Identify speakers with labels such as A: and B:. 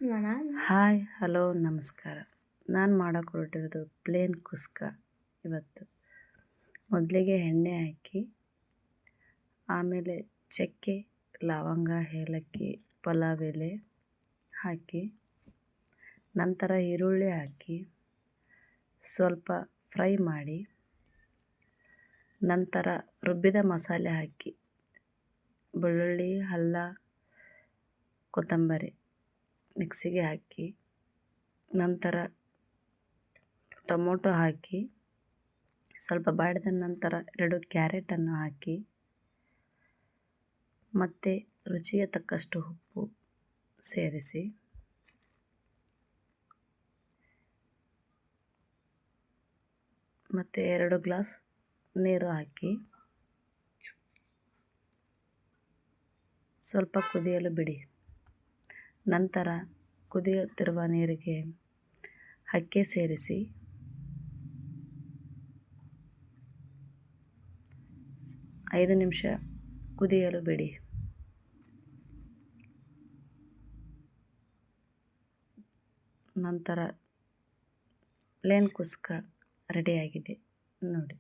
A: Hi hello ನಮಸ್ಕಾರ. ನಾನು ಮಾಡೋಕೆ ಹೊರಟಿರೋದು ಪ್ಲೇನ್ ಕುಸ್ಕ. ಇವತ್ತು ಮೊದಲಿಗೆ ಎಣ್ಣೆ ಹಾಕಿ, ಆಮೇಲೆ ಚಕ್ಕೆ, ಲವಂಗ, ಏಲಕ್ಕಿ, ಪಲಾವ್ ಎಲೆ ಹಾಕಿ, ನಂತರ ಈರುಳ್ಳಿ ಹಾಕಿ ಸ್ವಲ್ಪ ಫ್ರೈ ಮಾಡಿ, ನಂತರ ರುಬ್ಬಿದ ಮಸಾಲೆ ಹಾಕಿ, ಬೆಳ್ಳುಳ್ಳಿ, ಅಲ್ಲ, ಕೊತ್ತಂಬರಿ ಮಿಕ್ಸಿಗೆ ಹಾಕಿ, ನಂತರ ಟೊಮೊಟೊ ಹಾಕಿ, ಸ್ವಲ್ಪ ಬಾಡಿದ ನಂತರ 2 ಕ್ಯಾರೆಟನ್ನು ಹಾಕಿ, ಮತ್ತು ರುಚಿಗೆ ತಕ್ಕಷ್ಟು ಉಪ್ಪು ಸೇರಿಸಿ, ಮತ್ತು 2 ಗ್ಲಾಸ್ ನೀರು ಹಾಕಿ ಸ್ವಲ್ಪ ಕುದಿಯಲು ಬಿಡಿ. ನಂತರ ಕುದಿಯುತ್ತಿರುವ ನೀರಿಗೆ ಅಕ್ಕಿ ಸೇರಿಸಿ ಐದು ನಿಮಿಷ ಕುದಿಯಲು ಬಿಡಿ. ನಂತರ ಪ್ಲೇನ್ ಕುಸ್ಕ ರೆಡಿಯಾಗಿದೆ ನೋಡಿ.